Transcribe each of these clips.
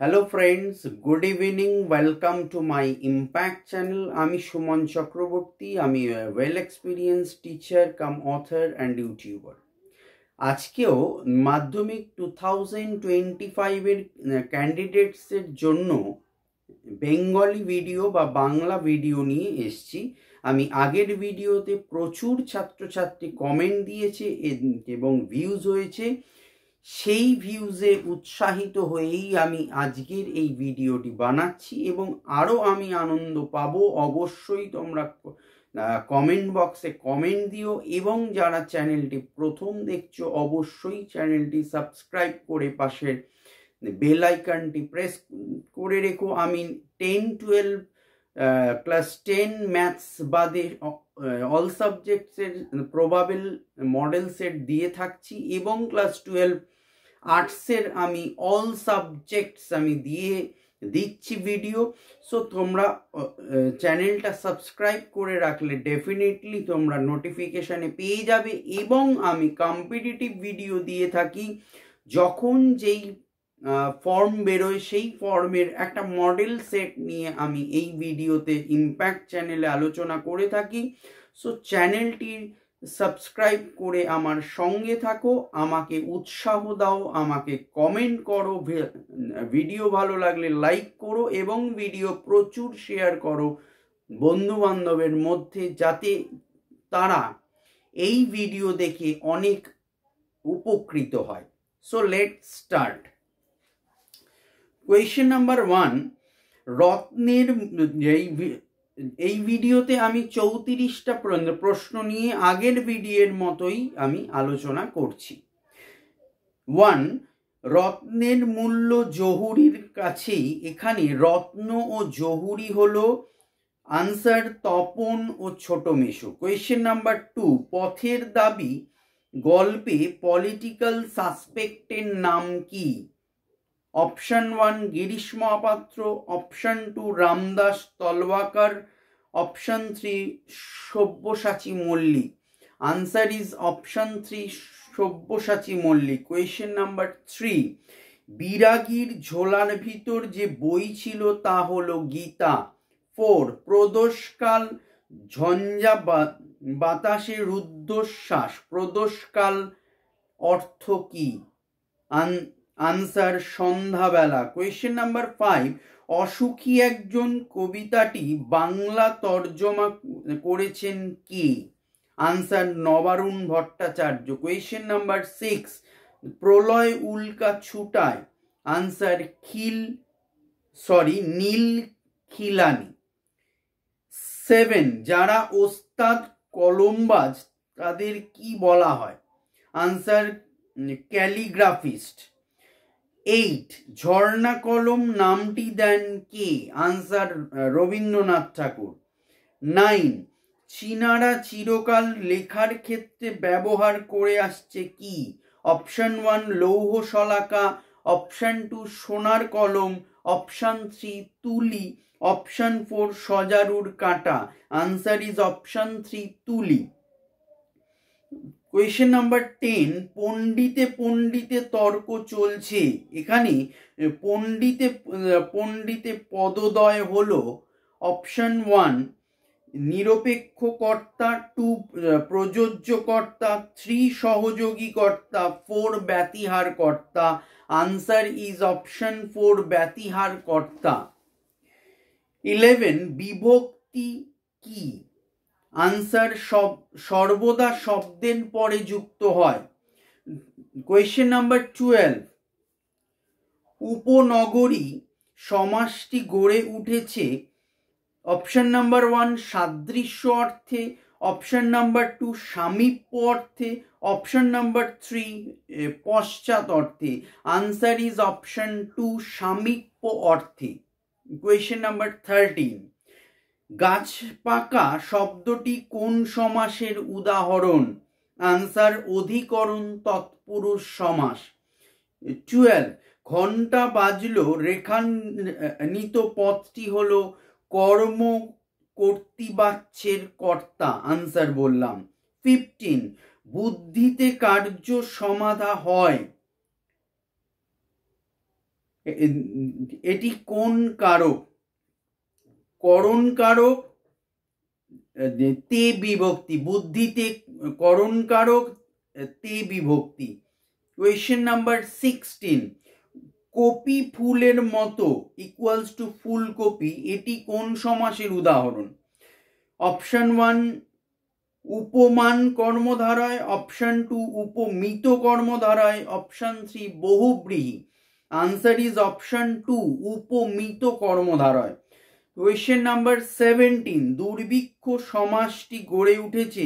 Hello friends, good evening. Welcome to my Impact channel. আমি সুমন চক্রবর্তী। আমি well experienced teacher cum author and YouTuber. আজকেও মাধ্যমিক 2025 এর ক্যান্ডিডেটসের জন্য বেঙ্গলি ভিডিও বা বাংলা ভিডিও নিয়ে এসেছি। আমি আগের ভিডিওতে প্রচুর ছাত্রছাত্রী কমেন্ট দিয়েছে এবং ভিউজ হয়েছে। সেই ভিউজে উৎসাহিত হয়েই আমি আজকের এই ভিডিওটি বানাচ্ছি এবং আরও আমি আনন্দ পাবো। অবশ্যই তোমরা কমেন্ট বক্সে কমেন্ট দিও এবং যারা চ্যানেলটি প্রথম দেখছো অবশ্যই চ্যানেলটি সাবস্ক্রাইব করে পাশের বেল আইকনটি প্রেস করে রেখো। আমি 10-12 ক্লাস 10 ম্যাথস বাদে অল সাবজেক্টসের প্রবাবেল মডেল সেট দিয়ে থাকছি এবং ক্লাস 12 আর্টসের আমি অল সাবজেক্টস আমি দিচ্ছি ভিডিও। সো তোমরা চ্যানেলটা সাবস্ক্রাইব করে রাখলে ডেফিনেটলি তোমরা নোটিফিকেশানে পেয়ে যাবে এবং আমি কম্পিটিটিভ ভিডিও দিয়ে থাকি। যখন যেই ফর্ম বেরোয় সেই ফর্মের একটা মডেল সেট নিয়ে আমি এই ভিডিওতে ইম্প্যাক্ট চ্যানেলে আলোচনা করে থাকি। সো চ্যানেলটির সাবস্ক্রাইব করে আমার সঙ্গে থাকো, আমাকে উৎসাহ দাও, আমাকে কমেন্ট করো, ভিডিও ভালো লাগলে লাইক করো এবং ভিডিও প্রচুর শেয়ার করো বন্ধু বান্ধবের মধ্যে, যাতে তারা এই ভিডিও দেখে অনেক উপকৃত হয়। So let's start. Question number 1, রত্নের এই ভিডিওতে আমি 34টা প্রশ্ন নিয়ে আগের ভিডিওর মতোই আমি আলোচনা করছি। 1, রত্নের মূল্য জহুরির কাছেই। এখানে রত্ন ও জহুরি হলো আনসার তপন ও ছোট মেশো। কোয়েশ্চেন নাম্বার 2, পথের দাবি গল্পে পলিটিক্যাল সাসপেক্টের নাম কি? Option 1 Girish Mohapatra, option 2 Ramdas Talwalkar, option 3 Sabyasachi Mallik. Answer is option 3 Sabyasachi Mallik. Question number 3, বিরাগীর ঝোলার ভিতর যে বই ছিল তা হলো গীতা। 4 প্রদোষকাল ঝঞ্ঝা বাতাসে রুদ্ধশ্বাস। প্রদোষকাল অর্থ কি? আনসার সন্ধ্যাবেলা। কোয়েশ্চেন নাম্বার 5, অসুখী একজন কবিতাটি বাংলা তর্জমা করেছেন কি? Answer Nabarun Bhattacharya. Question number 6, প্রলয় উল্কা ছুটায়। আনসার নীল খিলানি। 7 যারা ওস্তাদ কলমবাজ তাদের কি বলা হয়? আনসার ক্যালিগ্রাফিস্ট। 8 ঝর্ণা কলম নামটি দেন কে? আনসার রবীন্দ্রনাথ ঠাকুর। 9 চীনারা চিরকাল লেখার ক্ষেত্রে ব্যবহার করে আসছে কি? অপশন 1 লৌহ শলাকা, অপশন 2 সোনার কলম, অপশন 3 তুলি, অপশন 4 সজারুর কাঁটা। আনসার ইজ অপশন 3 তুলি। কোয়েশ্চেন নাম্বার 10, পণ্ডিতে পণ্ডিতে তর্ক চলছে। এখানে পণ্ডিতে পদদ্বয় হলো অপশন 1 নিরপেক্ষ কর্তা, 2 প্রযোজ্য কর্তা, 3 সহযোগী কর্তা, 4 ব্যতিহার কর্তা। আনসার ইজ অপশন 4 ব্যতিহার কর্তা। 11 বিভক্তি কি? আনসার সর্বদা শব্দের পরে যুক্ত হয়। কোয়েশ্চেন নাম্বার 12, উপনগরী সমাসটি গড়ে উঠেছে অপশন নাম্বার 1 সাদৃশ্য অর্থে, অপশন নাম্বার 2 সামীপ্য অর্থে, অপশন নাম্বার 3 পশ্চাৎ অর্থে। আনসার ইজ অপশন 2 সামীপ্য অর্থে। কোয়েশ্চেন নাম্বার 13, গাছ পাকা শব্দটি কোন সমাসের উদাহরণ? আনসার অধিকরণ তৎপুরুষ সমাস। 12 ঘন্টা বাজলো রেখান্বিত পদটি হলো কর্ম কর্তৃবাচ্যের কর্তা। আনসার বললাম। 15 বুদ্ধিতে কার্য সমাধা হয়। এটি কোন কারক? করণ কারক, তে বিভক্তি, বুদ্ধিতে করণ কারক, তে বিভক্তি। কোয়েশ্চেন নাম্বার 16, কপি ফুলের মতো ইকুয়ালস টু ফুলকপি, এটি কোন সমাসের উদাহরণ? অপশন 1 উপমান কর্মধারায়, অপশন 2 উপমিত কর্মধারায়, অপশন 3 বহুব্রীহি। আনসার ইজ অপশন 2 উপমিত কর্মধারায়। কোয়েশ্চেন নাম্বার 17, দুর্ভিক্ষ সমাসটি গড়ে উঠেছে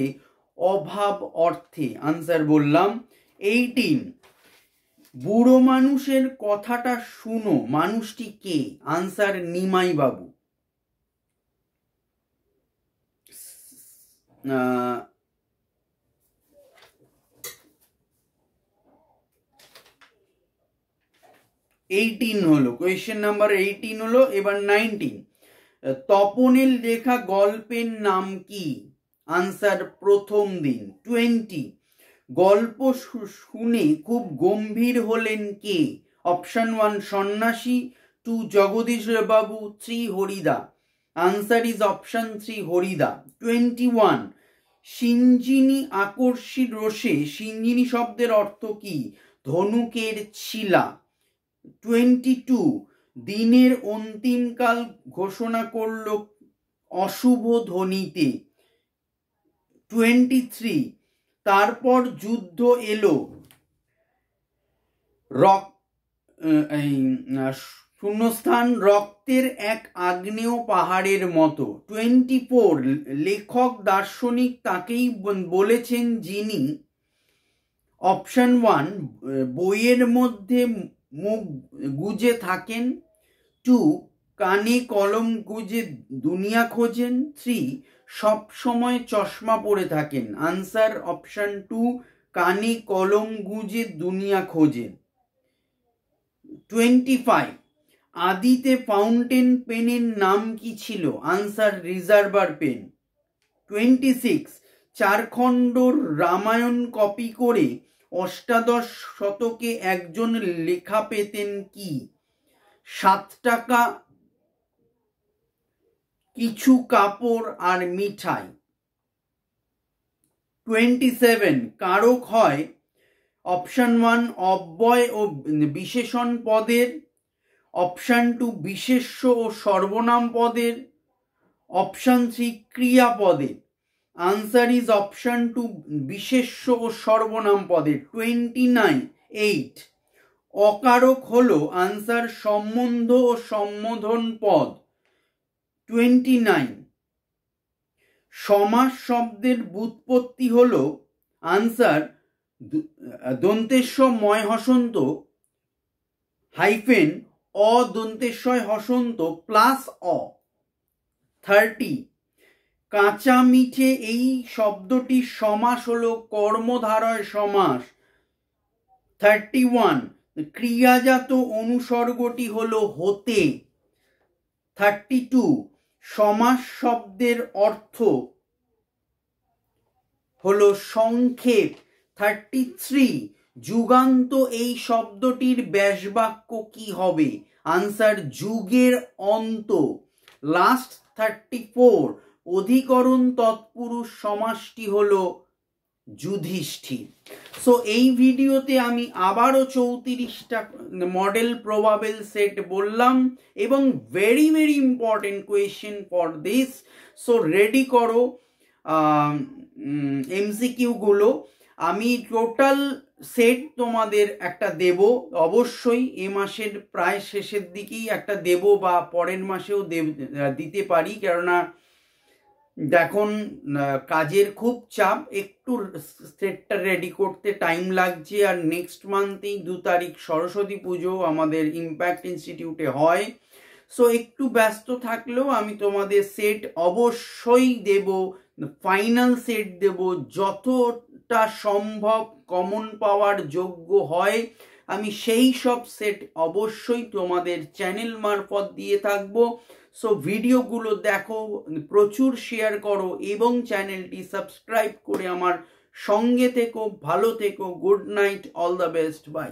অভাব অর্থে। আনসার বললাম। 18, বুড়ো মানুষের কথাটা শুনো, মানুষটি কে? আনসার নিমাই বাবু। 18 হলো, কোয়েশ্চেন নাম্বার 18 হলো। এবার 19, তপনের লেখা গল্পের নাম কি? আনসার প্রথম দিন। 20, গল্প শুনে খুব গম্ভীর হলেন কে? অপশন 1 সন্ন্যাসী, 2 জগদীশ বাবু, 3 Harida. Answer is option 3 Harida. 21, সিঞ্জিনী আকর্ষী রোষে, সিঞ্জিনী শব্দের অর্থ কি? ধনুকের ছিলা। 22, দিনের অন্তিমকাল ঘোষণা করল অশুভ ধ্বনিতে। 23, তারপর যুদ্ধ এলো শূন্যস্থান রক্তের এক আগ্নেয় পাহাড়ের মতো। 24, লেখক দার্শনিক তাকেই বলেছেন যিনি অপশন 1 বইয়ের মধ্যে মুখ গুজে থাকেন, 2 কানে কলম গুজে দুনিয়া খোঁজেন, 3 সব সময় চশমা পরে থাকেন। আনসার অপশন 2 কানে কলম গুজে দুনিয়া খোঁজেন। 25, আদিতে ফাউন্টেন পেনের নাম কি ছিল? Answer reservoir pen. 26, 4 খণ্ড রামায়ণ কপি করে অষ্টাদশ শতকে একজন লেখা পেতেন কি? 7 টাকা, কিছু কাপড় আর মিঠাই। 27, কারক হয় অপশন 1 অব্যয় ও বিশেষণ পদের, অপশন 2 বিশেষ্য ও সর্বনাম পদের, অপশন 3 ক্রিয়াপদের। আনসার ইজ অপশন 2 বিশেষ্য ও সর্বনাম পদের। 28, অকারক হলো আনসার সম্বন্ধ ও সম্বোধন পদ। 29, সমাস শব্দের ব্যুৎপত্তি হলো আনসার দন্তেশ্ব ময় হসন্ত হাইফেন অদন্তেশ্বয় হসন্ত প্লাস অ। 30, কাঁচা মিঠে এই শব্দটির সমাস হলো কর্মধারয় সমাস। 31, ক্রিয়াজাত অনুসর্গটি হলো হতে। 32, সমাস শব্দের অর্থ হলো সংক্ষেপ। 33, যুগান্ত এই শব্দটির ব্যাসবাক্য কি হবে? আনসার যুগের অন্ত। লাস্ট 34, অধিকরণ তৎপুরুষ সমাসটি হলো যুধিষ্ঠির। সো এই ভিডিওতে আমি আবারও 34টা মডেল প্রবাবেল সেট বললাম এবং very very important question for this. So ready করো এমসিকিউ গুলো। আমি টোটাল সেট তোমাদের একটা দেব অবশ্যই, এ মাসের প্রায় শেষের দিকেই একটা দেব বা পরের মাসেও দিতে পারি, কেননা এখন কাজের খুব চাপ, একটু সেটটা রেডি করতে টাইম লাগছে। আর নেক্সট মান্থেই 2 তারিখ সরস্বতী পুজো আমাদের ইম্প্যাক্ট ইনস্টিটিউটে হয়। সো একটু ব্যস্ত থাকলেও আমি তোমাদের সেট অবশ্যই দেব, ফাইনাল সেট দেব, যতটা সম্ভব কমন পাওয়ার যোগ্য হয় আমি সেই সব সেট অবশ্যই তোমাদের চ্যানেল মারফত দিয়ে থাকবো। সো ভিডিওগুলো দেখো, প্রচুর শেয়ার করো এবং চ্যানেলটি সাবস্ক্রাইব করে আমার সঙ্গে থেকো। ভালো থেকো, good night, all the best, by.